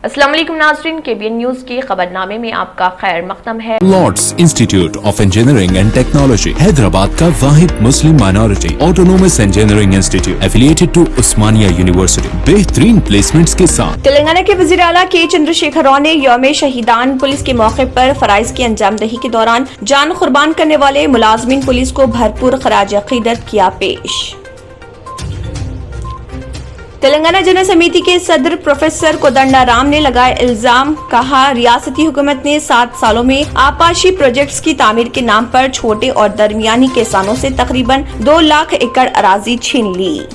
अस्सलाम वालेकुम नाज़रीन, KBN न्यूज़ के खबरनामे में आपका खैर मक़दम है। Lords institute of engineering and technology Hyderabad का वाहिद मुस्लिम minority autonomous engineering institute affiliated to Osmania university बेहतरीन प्लेसमेंट्स के साथ। तेलंगाना के वज़ीर आला के चंद्रशेखर राव ने यौम शहीदान पुलिस के मौके पर फराइज की अंजामदही के दौरान जान कुर्बान करने वाले मुलाजमीन पुलिस को भरपूर खराज अकीदत किया पेश। तेलंगाना जन समिति के सदर प्रोफेसर कोदंडाराम ने लगाया इल्जाम, कहा रियासती हुकूमत ने 7 सालों में आपाशी प्रोजेक्ट्स की तामीर के नाम पर छोटे और दरमियानी किसानों से तकरीबन 2 लाख एकड़ अराजी छीन ली।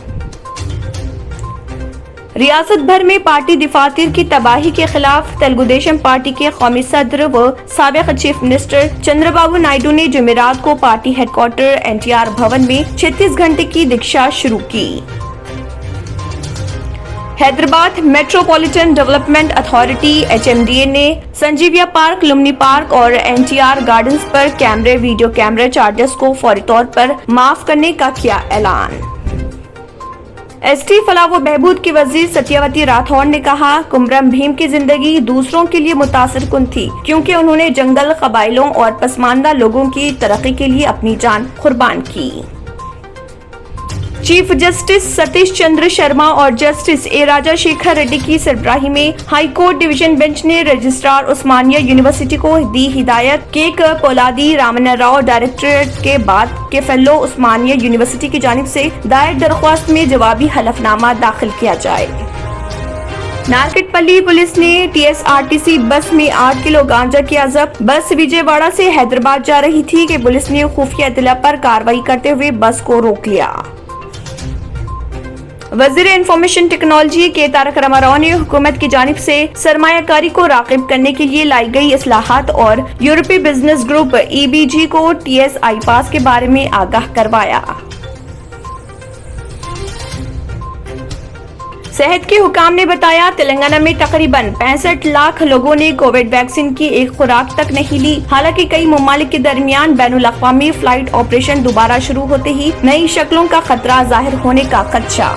रियासत भर में पार्टी दफातर की तबाही के खिलाफ तेलुगुदेशम पार्टी के कौमी सदर व साबिक चीफ मिनिस्टर चंद्रबाबू नायडू ने जुमेरात को पार्टी हेडक्वार्टर NTR भवन में 36 घंटे की दीक्षा शुरू की। Hyderabad metropolitan development authority HMDA ने संजीविया पार्क, लुम्नी पार्क और NTR गार्डन्स पर कैमरे वीडियो कैमरे चार्जेस को फौरी तौर पर माफ करने का किया ऐलान। ST फलाह व बहबूद की वजीर सत्यावती राठौड़ ने कहा, कुमरम भीम की जिंदगी दूसरों के लिए मुतासिर कुन थी क्योंकि उन्होंने जंगल कबाइलों और पसमानदा लोगों की तरक्की के लिए अपनी जान कुर्बान की। चीफ जस्टिस सतीश चंद्र शर्मा और जस्टिस A राजाशेखर रेड्डी की सरबराही में हाई कोर्ट डिवीजन बेंच ने रजिस्ट्रार उस्मानिया यूनिवर्सिटी को दी हिदायत के पोलादी रामन्ना राव डायरेक्टरेट के बाद के फेलो उस्मानिया यूनिवर्सिटी की जानिब से दायर दरख्वास्त में जवाबी हलफनामा दाखिल किया जाए। नारकटपल्ली पुलिस ने TSRTC बस में 8 किलो गांजा किया जब्त। बस विजयवाड़ा से हैदराबाद जा रही थी कि पुलिस ने खुफिया इत्तला पर कार्रवाई करते हुए बस को रोक लिया। वज़ीर इंफॉर्मेशन टेक्नोलॉजी के तारक रामाराव ने हुकूमत की जानिब से सरमायाकारी को राग़िब करने के लिए लाई गई इस्लाहात और यूरोपीय बिजनेस ग्रुप EBG को TSI पास के बारे में आगाह करवाया। सेहत के हुकाम ने बताया, तेलंगाना में तकरीबन 65 लाख लोगों ने कोविड वैक्सीन की एक खुराक तक नहीं ली। हालांकि कई ममालिक के दरमियान बैनुल अक़वामी फ्लाइट ऑपरेशन दोबारा शुरू होते ही नई शक्लों का खतरा जाहिर होने का खदशा।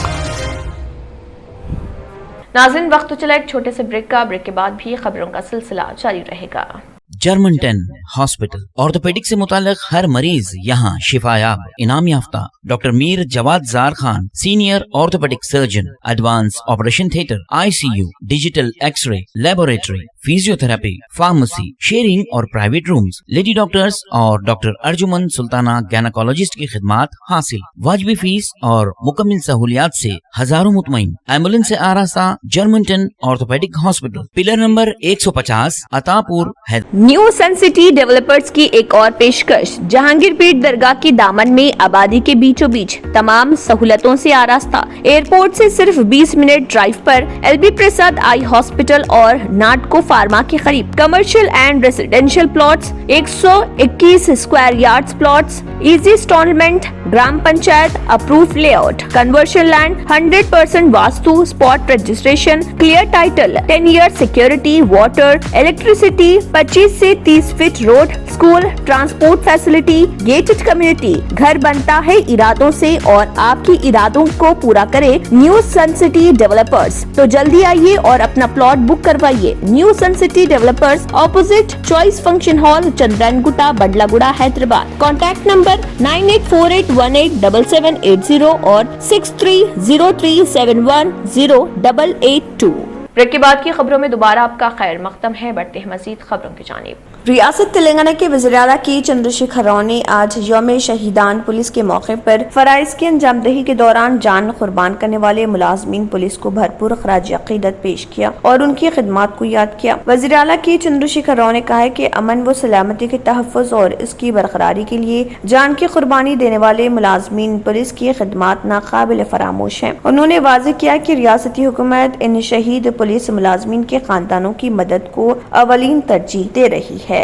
नाज़रीन, वक्त तो चला एक छोटे से ब्रेक का। ब्रेक के बाद भी खबरों का सिलसिला जारी रहेगा। जर्मन-10 हॉस्पिटल ऑर्थोपेडिक से मुताल्लिक हर मरीज यहाँ शिफायाब। इनाम याफ्ता doctor Mir Jawad Zar Khan, senior orthopaedic surgeon, advance operation theatre, ICU, digital x ray, laboratory, physiotherapy, pharmacy, sharing और प्राइवेट रूम्स, लेडी डॉक्टर्स और डॉक्टर अर्जुमन सुल्ताना गैनाकोलॉजिस्ट की खिदमात हासिल। वाजिबी फीस और मुकम्मल सहूलियात से हजारों मुतमईन। एम्बुलेंस से आरास्ता जर्मन-10 orthopaedic hospital, pillar number 150, Attapur, new sun city developers की एक और पेशकश। जहांगीर पीर दरगाह की दामन में आबादी के बीचों बीच तमाम सहूलतों से आरास्ता। एयरपोर्ट से सिर्फ 20 मिनट ड्राइव पर LB प्रसाद आई हॉस्पिटल और नाटको फार्मा के करीब। Commercial and residential plots, 121 square yards plots, easy installment, gram panchayat approve layout, conversion land, 100% vastu, spot registration, clear title, 10 year security, water, electricity, 25 से 30 feet road, school, transport facility, gated community. घर बनता है इरादों से और आपकी इरादों को पूरा करे न्यू सन सिटी डेवलपर्स। तो जल्दी आइए और अपना प्लॉट बुक करवाइए। New sun city developers, opposite choice function hall, Chandrayangutta, Badlaguda, Hyderabad. Contact number 9848187780 और 6303710882। ब्रेक के बाद की खबरों में दोबारा आपका खैर मक़दम है। बढ़ते हैं मजीद खबरों की जानिब। रियासत तेलंगाना के वज़ीर आला के चंद्रशेखर राव ने आज यौम शहीदान पुलिस के मौके पर फराइज की अंजामदही के दौरान जान कुर्बान करने वाले मुलाजमीन पुलिस को भरपूर खराज अकीदत पेश किया और उनकी खिदमात को याद किया। वज़ीर आला के चंद्रशेखर राव ने कहा है कि अमन व सलामती के तहफ़्फ़ुज़ और इसकी बरकरारी के लिए जान की कुर्बानी देने वाले मुलाजमीन पुलिस की खिदमात नाकाबिल फरामोश है। उन्होंने वाज़ेह किया कि रियासती हुकूमत इन शहीद पुलिस मुलाजमीन के खानदानों की मदद को अवलीन तरजीह दे रही है।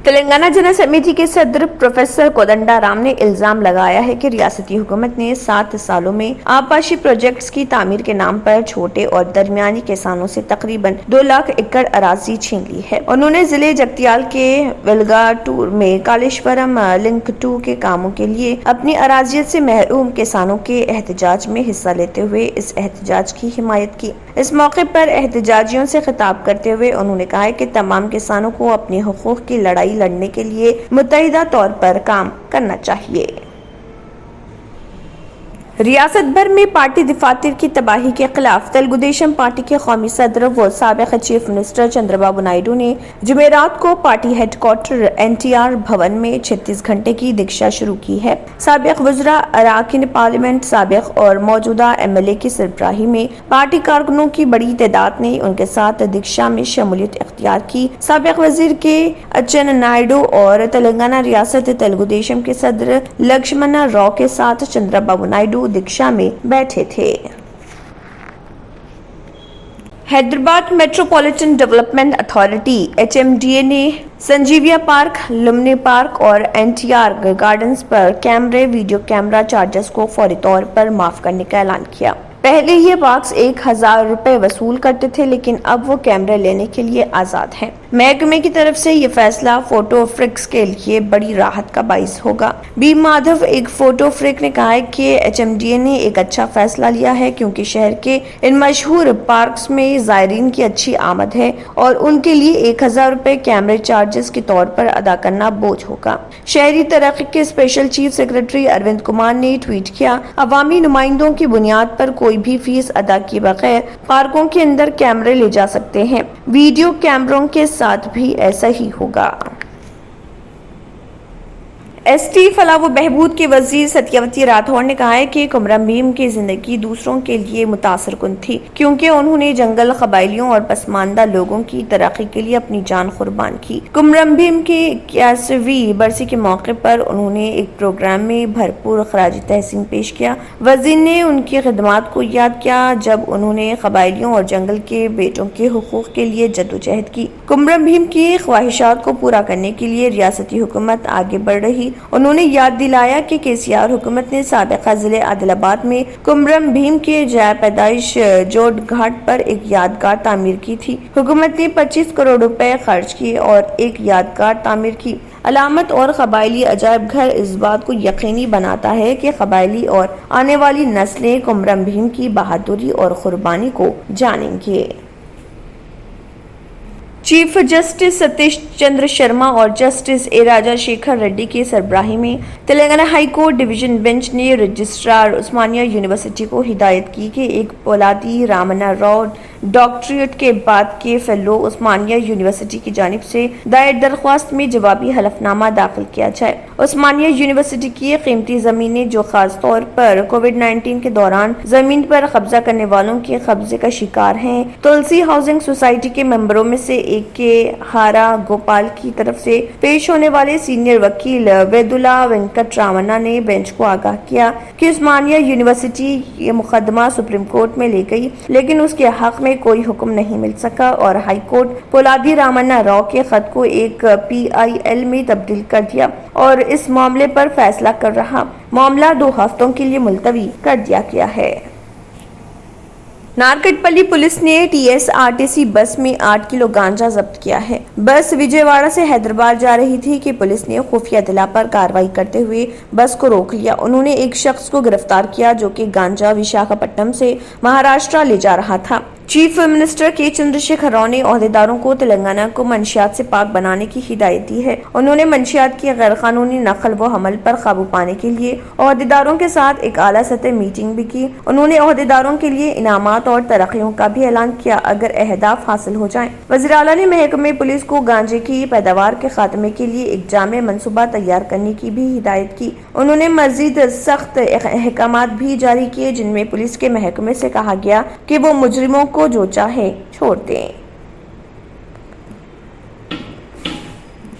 تلنگانہ جنرل سمیتی کے صدر پروفیسر کودنڈا رام نے الزام لگایا ہے کہ ریاستی حکومت نے 7 سالوں میں آبپاشی پروجیکٹس کی تعمیر کے نام پر چھوٹے اور درمیانی کسانوں سے تقریباً 2 لاکھ ایکڑ اراضی چھین لی ہے۔ انہوں نے ضلع جگتیال کے ویلگاٹور میں کالیشورم لنک 2 کے کاموں کے لیے اپنی اراضیت سے محروم کسانوں کے احتجاج میں حصہ لیتے ہوئے اس احتجاج کی حمایت کی۔ اس موقع پر احتجاجیوں سے خطاب کرتے ہوئے انہوں نے کہا کہ تمام کسانوں کو اپنے حقوق کی لڑائی لڑنے کے لیے متحدہ طور پر کام کرنا چاہیے۔ ریاست بھر میں پارٹی دفاتر کی تباہی کے خلاف تلگو دیشم پارٹی کے قومی صدر و سابق چیف منسٹر چندر بابو نائیڈو نے جمعرات کو پارٹی ہیڈ کوارٹر NTR بھون میں 36 گھنٹے کی دیکشا شروع کی ہے۔ سابق وزراء، اراکین پارلیمنٹ، سابق اور موجودہ MLA کی سربراہی میں پارٹی کارکنوں کی بڑی تعداد نے ان کے ساتھ دیکشا میں شمولیت اختیار کی۔ سابق وزیر کے اچن نائیڈو اور تلنگانہ ریاست تلگو دیشم کے صدر لکشمنا راؤ کے ساتھ چندر بابو نائیڈو دیکشا میں بیٹھے تھے۔ Hyderabad metropolitan development authority HMDA نے سنجیویا پارک، لمنی پارک اور NTR گارڈنز پر کیمرے ویڈیو کیمرہ چارجز کو فوری طور پر معاف کرنے کا اعلان کیا۔ پہلے یہ باکس 1000 روپے وصول کرتے تھے، لیکن اب وہ کیمرے لینے کے لیے آزاد ہیں۔ محکمے کی طرف سے یہ فیصلہ فوٹو فریکس کے لیے بڑی راحت کا باعث ہوگا۔ بی مادھو، ایک فوٹو فریک، نے کہا کہ HMDA نے ایک اچھا فیصلہ لیا ہے کیونکہ شہر کے ان مشہور پارکس میں زائرین کی اچھی آمد ہے اور ان کے لیے 1000 روپے کیمرے چارجز کے طور پر ادا کرنا بوجھ ہوگا۔ شہری ترقی کے special chief secretary Arvind Kumar نے ٹویٹ کیا، عوامی نمائندوں کی بنیاد پر کوئی بھی فیس ادا کیے بغیر پارکوں کے اندر کیمرے لے جا سکتے ہیں۔ ویڈیو کیمروں کے ساتھ بھی ایسا ہی ہوگا۔ ST فلاح و بہبود کے وزیر ستیوتی راٹھور نے کہا ہے کہ کمرم بھیم کی زندگی دوسروں کے لیے متاثر کن تھی کیونکہ انہوں نے جنگل قبائلیوں اور پسماندہ لوگوں کی ترقی کے لیے اپنی جان قربان کی۔ کمرم بھیم کے 81ویں برسی کے موقع پر انہوں نے ایک پروگرام میں بھرپور خراج تحسین پیش کیا۔ وزیر نے ان کی خدمات کو یاد کیا جب انہوں نے قبائلیوں اور جنگل کے بیٹوں کے حقوق کے لیے جدوجہد کی۔ کمرم بھیم کی خواہشات کو پورا کرنے کے لیے ریاستی حکومت آگے بڑھ رہی۔ انہوں نے یاد دلایا کہ KCR حکومت نے سابقہ ضلع عادل آباد میں کمرم بھیم کے جائے پیدائش جوڑ گھاٹ پر ایک یادگار تعمیر کی تھی۔ حکومت نے 25 کروڑ روپے خرچ کیے اور ایک یادگار تعمیر کی۔ علامت اور قبائلی عجائب گھر اس بات کو یقینی بناتا ہے کہ قبائلی اور آنے والی نسلیں کمرم بھیم کی بہادری اور قربانی کو جانیں گے۔ چیف جسٹس ستیش چندر شرما اور جسٹس اے راجا شیکھر ریڈی کی سربراہی میں Telangana high court division bench نے رجسٹرار عثمانیہ یونیورسٹی کو ہدایت کی کہ ایک پولادی رامنا راؤ ڈاکٹریٹ کے بعد کے فیلو عثمانیہ یونیورسٹی کی جانب سے دائر درخواست میں جوابی حلف نامہ داخل کیا جائے۔ عثمانیہ یونیورسٹی کی قیمتی زمینیں جو خاص طور پر کووڈ-19 کے دوران زمین پر قبضہ کرنے والوں کے قبضے کا شکار ہیں، تلسی ہاؤسنگ سوسائٹی کے ممبروں میں سے ایک کے ہارا گوپال کی طرف سے پیش ہونے والے سینئر وکیل ویدولا وینکٹ رامنا نے بینچ کو آگاہ کیا کہ عثمانیہ یونیورسٹی یہ مقدمہ سپریم کورٹ میں لے گئی لیکن اس کے حق میں کوئی حکم نہیں مل سکا اور ہائی کورٹ پولادی رامنا راؤ کے خط کو ایک PIL میں تبدیل کر دیا اور اس معاملے پر فیصلہ کر رہا۔ معاملہ 2 ہفتوں کے لیے ملتوی کر دیا گیا ہے۔ نارکٹ پلی پولیس نے TSRTC بس میں 8 کلو گانجا ضبط کیا ہے۔ بس وجے واڑہ سے حیدرآباد جا رہی تھی کہ پولیس نے خفیہ اطلاع پر کارروائی کرتے ہوئے بس کو روک لیا۔ انہوں نے ایک شخص کو گرفتار کیا جو کہ گانجا وشاکھاپٹنم سے مہاراشٹر لے جا رہا تھا۔ چیف منسٹر کے چندر شیکھر راؤ نے عہدیداروں کو تلنگانہ کو منشیات سے پاک بنانے کی ہدایت دی ہے۔ انہوں نے منشیات کی غیر قانونی نقل و حمل پر قابو پانے کے لیے عہدیداروں کے ساتھ ایک اعلیٰ سطح میٹنگ بھی کی۔ انہوں نے عہدیداروں کے لیے انعامات اور ترقیوں کا بھی اعلان کیا اگر اہداف حاصل ہو جائیں۔ وزیر اعلیٰ نے محکمہ پولیس کو گانجے کی پیداوار کے خاتمے کے لیے ایک جامع منصوبہ تیار کرنے کی بھی ہدایت کی۔ انہوں نے مزید سخت احکامات بھی جاری کیے جن میں پولیس کے محکمے سے کہا گیا کہ وہ مجرموں کو جو چاہے چھوڑ دیں۔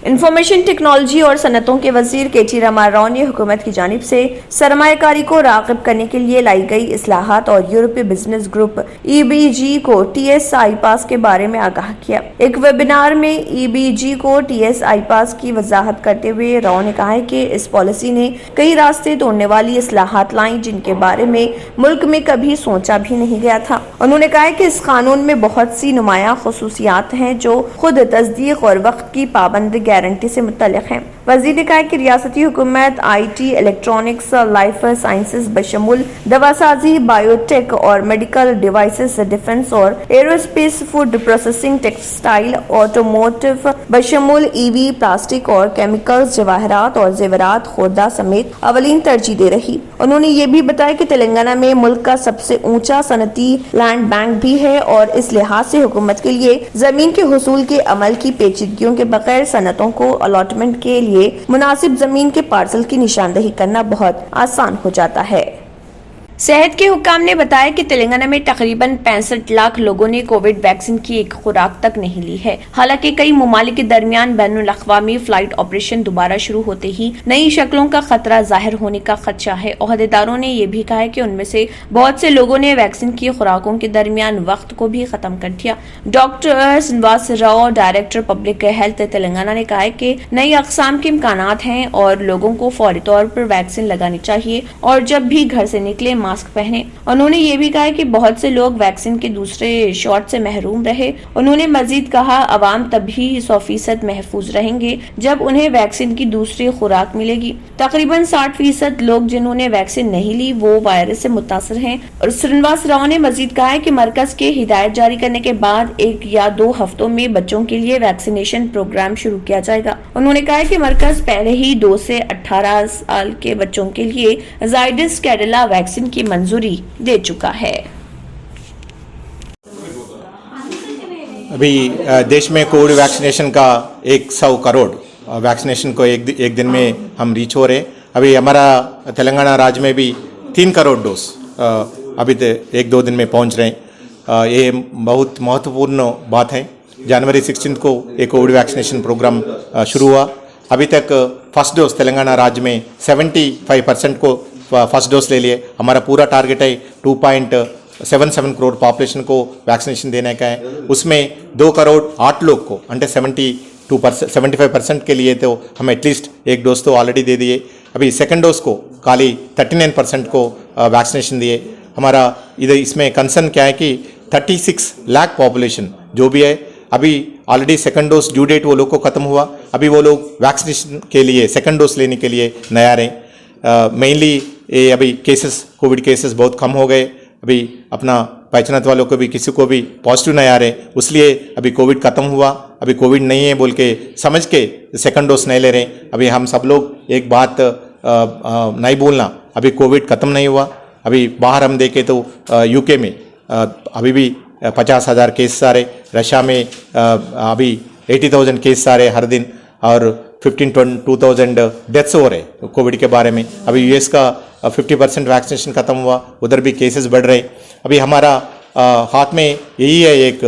इंफॉर्मेशन टेक्नोलॉजी और सनतों के वजीर के.टी. रामाराव ने हुकूमत की जानिब से सरमायाकारी को राग़िब करने के लिए लाई गई इस्लाहात और यूरोपीय बिजनेस ग्रुप EBG को TS IPAS के बारे में आगाह किया। एक वेबिनार में EBG को TS IPAS की वजाहत करते हुए राव ने कहा कि इस पॉलिसी ने कई रास्ते तोड़ने वाली इस्लाहात लाई जिनके बारे में मुल्क में कभी सोचा भी नहीं गया था। उन्होंने कहा कि इस कानून में बहुत सी नुमाया खुसूसियात हैं जो खुद तस्दीक और वक्त की पाबंद गारंटी से मुतल्लिक हैं। वजीर ने कहा कि रियासती हुकूमत IT, इलेक्ट्रॉनिक्स, लाइफ साइंसेज बशमुल दवासाजी, बायोटेक और मेडिकल डिवाइसेस, डिफेंस और aerospace, food processing, textile, automotive बशमुल EV, प्लास्टिक और केमिकल्स, जवाहरात और जेवरात खुर्दा समेत अवलीन तरजीह दे रही। उन्होंने ये भी बताया कि तेलंगाना में मुल्क का सबसे ऊंचा सनती लैंड बैंक भी है और इस लिहाज से हुकूमत के लिए जमीन के हुसूल के अमल की पेचीदगियों के बगैर सनतों को अलॉटमेंट के लिए मुनासिब जमीन के पार्सल की निशानदही करना बहुत आसान हो जाता है। सेहत के हुक्काम ने बताया कि तेलंगाना में तकरीबन 65 लाख लोगों ने कोविड वैक्सीन की एक खुराक तक नहीं ली है। हालांकि कई ममालिक के दरमियान बैनुल अक़वामी फ्लाइट ऑपरेशन दोबारा शुरू होते ही नई शक्लों का खतरा जाहिर होने का खदशा है। ओहदेदारों ने यह भी कहा है कि उनमें से बहुत से लोगों ने वैक्सीन की खुराकों के दरमियान वक्त को भी खत्म कर दिया। Doctor Srinivas Rao, director public health Telangana ने कहा है कि नई अक़साम के इम्कानात हैं और लोगों को फौरी तौर पर वैक्सीन लगानी चाहिए और जब भी घर से निकले मास्क पहने। उन्होंने ये भी कहा कि बहुत से लोग वैक्सीन के दूसरे शॉट से महरूम रहे। उन्होंने मजीद कहा अवाम तभी 100% महफूज रहेंगे जब उन्हें वैक्सीन की दूसरी खुराक मिलेगी। तकरीबन 60% लोग जिन्होंने वैक्सीन नहीं ली वो वायरस से मुतासर हैं। और श्रीनिवास राव ने मजीद कहा है कि मरकज के हिदायत जारी करने के बाद 1 या 2 हफ्तों में बच्चों के लिए वैक्सीनेशन प्रोग्राम शुरू किया जाएगा। उन्होंने कहा कि मरकज पहले ही 2 से 18 साल के बच्चों के लिए जाइडस कैडिला वैक्सीन की मंजूरी दे चुका है। अभी देश में कोविड वैक्सीनेशन का 100 करोड़ वैक्सीनेशन को एक दिन में हम रीच हो रहे हैं। अभी हमारा तेलंगाना राज्य में भी 3 करोड़ डोज अभी 1-2 दिन में पहुंच रहे हैं। ये बहुत महत्वपूर्ण बात है। जनवरी 16 को एक कोविड वैक्सीनेशन प्रोग्राम शुरू हुआ। अभी तक फर्स्ट डोज तेलंगाना राज्य में 75% को फर्स्ट डोज ले लिए। हमारा पूरा टारगेट है 2.77 करोड़ पॉपुलेशन को वैक्सीनेशन देने का है। उसमें 2 करोड़ 8 लोग को अंडर 75% के लिए तो हम एटलीस्ट 1 डोज तो ऑलरेडी दे दिए। अभी सेकंड डोज को खाली 39% को वैक्सीनेशन दिए। हमारा इधर इसमें कंसर्न क्या है कि 36 लाख पॉपुलेशन जो भी है अभी already second dose due date वो लोग को खत्म हुआ। अभी वो लोग वैक्सीनेशन के लिए सेकंड डोज लेने के लिए तैयार हैं। मेनली ये अभी कोविड केसेस बहुत कम हो गए। अभी अपना पहचानत वालों को भी किसी को भी पॉजिटिव नहीं आ रहे, इसलिए अभी कोविड खत्म हुआ, अभी कोविड नहीं है बोल के समझ के सेकंड डोज नहीं ले रहे। अभी हम सब लोग एक बात नहीं बोलना, अभी कोविड खत्म नहीं हुआ। अभी बाहर हम देखें तो UK में अभी भी 50,000 केस आ रहे, रशिया में अभी 80,000 केस आ रहे हर दिन और 15,000-2,000 डेथ्स हो रहे कोविड के बारे में। अभी US का 50% वैक्सीनेशन खत्म हुआ, उधर भी केसेस बढ़ रहे। अभी हमारा हाथ में यही है एक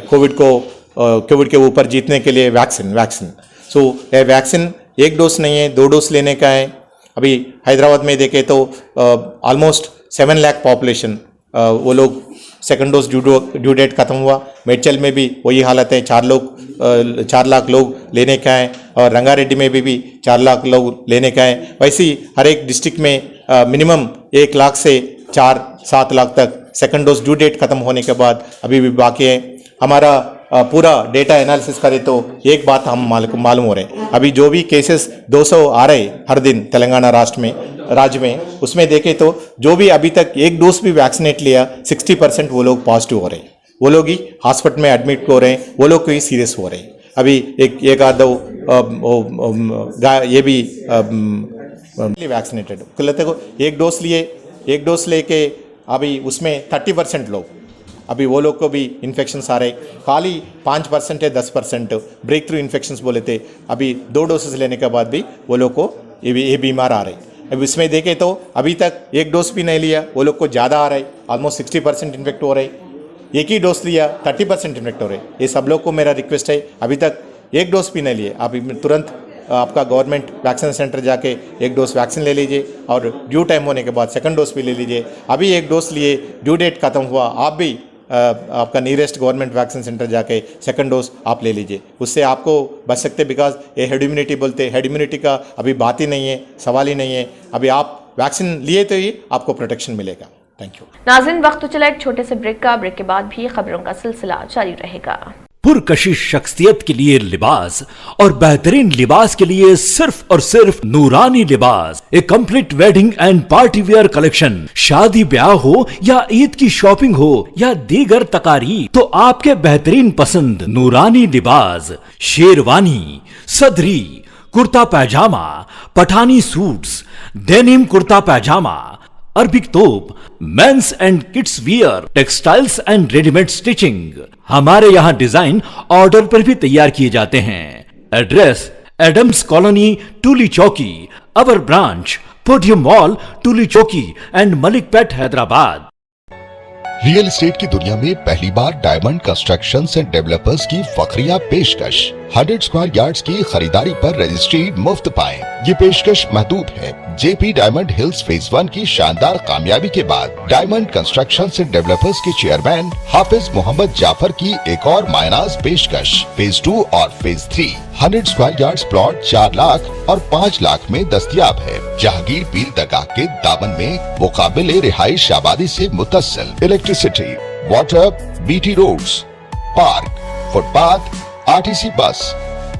कोविड के ऊपर जीतने के लिए वैक्सीन। सो ये वैक्सीन 1 डोज नहीं है, 2 डोज लेने का है। अभी हैदराबाद में देखें तो ऑलमोस्ट 7 लाख पॉपुलेशन वो लोग सेकंड डोज ड्यू डेट खत्म हुआ। मेडचल में भी वही हालत है, 4 लाख लोग लेने का है और रंगारेड्डी में भी 4 लाख लोग लेने का है। वैसे ही हर एक डिस्ट्रिक्ट में मिनिमम 1 लाख से 4-7 लाख तक सेकंड डोज ड्यू डेट खत्म होने के बाद अभी भी बाकी है। हमारा पूरा डेटा एनालिसिस करें तो एक बात हम मालूम हो रहे हैं, अभी जो भी केसेस 200 आ रहे हर दिन तेलंगाना राज्य में, उसमें देखें तो जो भी अभी तक 1 डोज भी वैक्सीनेट लिया 60% वो लोग पॉजिटिव हो रहे हैं, वो लोग ही हॉस्पिटल में एडमिट हो रहे हैं, वो लोग ही सीरियस हो रहे हैं। अभी एक आध ये भी वैक्सीनेटेड कहते को 1 डोज लेके अभी उसमें 30% लोग अभी वो लोग को भी इन्फेक्शंस आ रहे। खाली 5% या 10% ब्रेक थ्रू इन्फेक्शंस बोले थे, अभी 2 डोसेस लेने के बाद भी वो लोग को ये बीमार आ रहे। अब इसमें देखें तो अभी तक 1 डोज भी नहीं लिया वो लोग को ज़्यादा आ रहा है, ऑलमोस्ट 60% इन्फेक्ट हो रहे। 1 ही डोज लिया 30% इन्फेक्ट हो रहे। ये सब लोग को मेरा रिक्वेस्ट है, अभी तक एक डोज भी नहीं लिए, आप तुरंत आपका गवर्नमेंट वैक्सीन सेंटर जाके एक डोज वैक्सीन ले लीजिए और ड्यू टाइम होने के बाद सेकंड डोज भी ले लीजिए। अभी एक डोज लिए, ड्यू डेट खत्म हुआ, आप भी आपका नियरेस्ट गवर्नमेंट वैक्सीन सेंटर जाके सेकंड डोज आप ले लीजिए, उससे आपको बच सकते। बिकॉज ये हेड इम्यूनिटी बोलते हैं, हेड इम्यूनिटी का अभी बात ही नहीं है, सवाल ही नहीं है। अभी आप वैक्सीन लिए तो ही आपको प्रोटेक्शन मिलेगा। Thank you. नाज़रीन, वक्त तो चला एक छोटे से ब्रेक का। ब्रेक के बाद भी खबरों का सिलसिला जारी रहेगा। पुरकशिश शख्सियत के लिए लिबास और बेहतरीन लिबास के लिए सिर्फ और सिर्फ Noorani Libas, a complete wedding and party wear collection. शादी ब्याह हो या ईद की शॉपिंग हो या दीगर तकारीब, तो आपके बेहतरीन पसंद नूरानी लिबास, शेरवानी, सदरी, kurta pyjama, Pathani suits, denim kurta pyjama, Arabic thobe, mens and kids wear, textiles and readymade stitching. हमारे यहाँ डिजाइन ऑर्डर पर भी तैयार किए जाते हैं। एड्रेस एडम्स कॉलोनी, टूली चौकी। अवर ब्रांच पोडियम मॉल, टूली चौकी and Malik pet, Hyderabad. Real estate की दुनिया में पहली बार डायमंड कंस्ट्रक्शंस एंड डेवलपर्स की फखरिया पेशकश। 100 स्क्वायर यार्ड्स की खरीदारी पर रजिस्ट्री मुफ्त पाएं। ये पेशकश महदूद है। जेपी डायमंड हिल्स फेज 1 की शानदार कामयाबी के बाद डायमंड कंस्ट्रक्शंस एंड डेवलपर्स के चेयरमैन हाफिज मोहम्मद जाफर की एक और मायनाज पेशकश। फेज 2 और phase 3 100 square yards plot 4 lakh और 5 लाख में दस्तयाब है। जहांगीर पीर दरगाह के दामन में मुकाबिले रिहाइश आबादी से मुतस्सिल electricity, water, BT roads, park, footpath, RTC bus,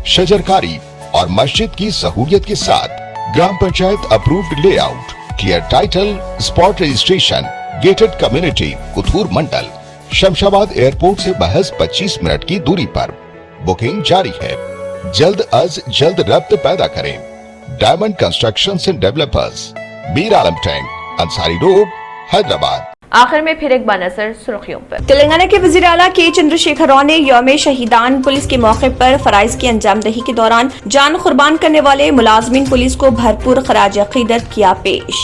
शजरकारी और मस्जिद की सहूलियत के साथ ग्राम panchayat approved layout, clear title, spot registration, gated community, Kothur mandal, Shamshabad airport से महज 25 मिनट की दूरी पर। बुकिंग जारी है। जल्द अज जल्द रब्त पैदा करें। Diamond constructions and developers, Mir Alam tank, Ansari road, Hyderabad. आखिर में फिर एक बार नजर सुर्खियों पर। तेलंगाना के वजीर आला के चंद्रशेखर राव ने यौम शहीदान पुलिस के मौके पर फराइज की अंजामदही के दौरान जान कुर्बान करने वाले मुलाजमीन पुलिस को भरपूर खराज अकीदत किया पेश।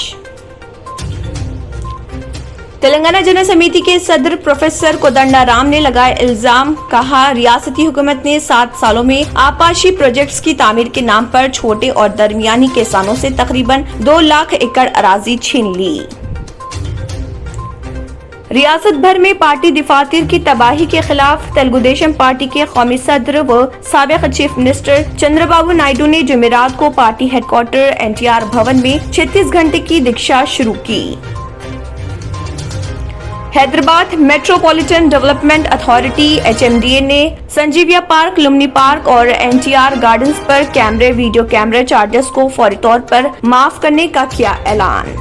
तेलंगाना जन समिति के सदर प्रोफेसर कोदंडा राम ने लगाया इल्जाम, कहा रियासती हुकूमत ने 7 सालों में आपाशी प्रोजेक्ट्स की तामीर के नाम पर छोटे और दरमियानी किसानों से तकरीबन 2 लाख एकड़ अराजी छीन ली। रियासत भर में पार्टी दफातर की तबाही के खिलाफ तेलुगुदेशम पार्टी के कौमी सदर व साबिक चीफ मिनिस्टर चंद्रबाबू नायडू ने जुमेरात को पार्टी हेडक्वार्टर NTR भवन में 36 घंटे की दीक्षा शुरू की। Hyderabad metropolitan development authority HMDA ने संजीविया पार्क, लुम्नी पार्क और NTR गार्डन्स पर कैमरे, वीडियो कैमरा चार्जेस को फौरी तौर पर माफ करने का किया ऐलान।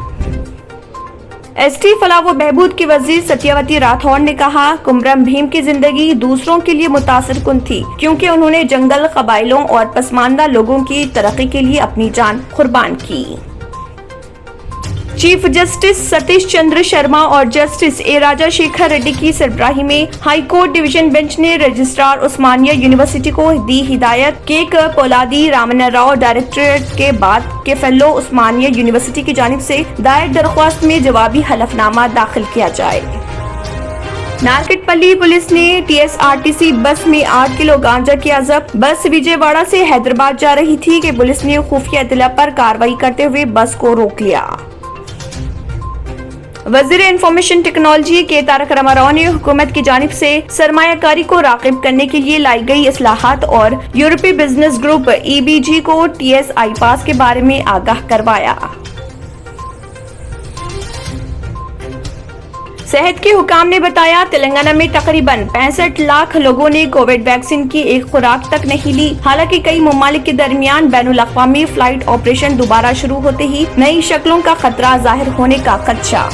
ST फलाह व बहबूद की वजीर सत्यवती राठौड़ ने कहा, कुमरम भीम की जिंदगी दूसरों के लिए मुतासिर कुन थी, क्योंकि उन्होंने जंगल, कबाइलों और पसमानदा लोगों की तरक्की के लिए अपनी जान कुर्बान की। चीफ जस्टिस सतीश चंद्र शर्मा और जस्टिस A राजाशेखर रेड्डी की सरबराही में हाई कोर्ट डिवीजन बेंच ने रजिस्ट्रार उस्मानिया यूनिवर्सिटी को दी हिदायत, के पोलादी रामन राव डायरेक्टरेट के बाद के फेलो उस्मानिया यूनिवर्सिटी की जानिब से दायर दरख्वास्त में जवाबी हलफनामा दाखिल किया जाए। नारकटपल्ली पुलिस ने TSRTC बस में 8 किलो गांजा किया जब्त। बस विजयवाड़ा से हैदराबाद जा रही थी कि पुलिस ने खुफिया इत्तला पर कार्रवाई करते हुए बस को रोक लिया। वजीर इंफॉर्मेशन टेक्नोलॉजी के तारक रामाराव ने हुकूमत की जानिब से सरमायाकारी को राग़िब करने के लिए लाई गई इस्लाहात और यूरोपीय बिजनेस ग्रुप EBG को TSI पास के बारे में आगाह करवाया। सेहत के हुकाम ने बताया, तेलंगाना में तकरीबन 65 लाख लोगों ने कोविड वैक्सीन की एक खुराक तक नहीं ली। हालांकि कई ममालिक के दरमियान बैनुल अक़वामी फ्लाइट ऑपरेशन दोबारा शुरू होते ही नई शक्लों का खतरा जाहिर होने का खदशा।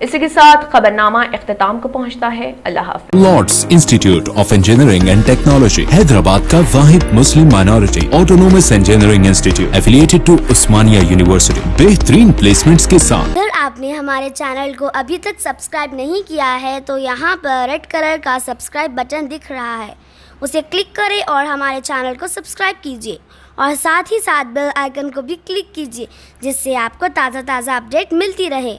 इसी के साथ खबरनामा इख्तिताम को पहुंचता है। अल्लाह हाफ़िज़। Lords institute of engineering and technology, Hyderabad का वाहिद मुस्लिम minority autonomous engineering institute affiliated to Osmania university, बेहतरीन प्लेसमेंट्स के साथ। अगर आपने हमारे चैनल को अभी तक सब्सक्राइब नहीं किया है तो यहाँ पर रेड कलर का सब्सक्राइब बटन दिख रहा है, उसे क्लिक करें और हमारे चैनल को सब्सक्राइब कीजिए और साथ ही साथ बेल आइकन को भी क्लिक कीजिए, जिससे आपको ताज़ा अपडेट मिलती रहे।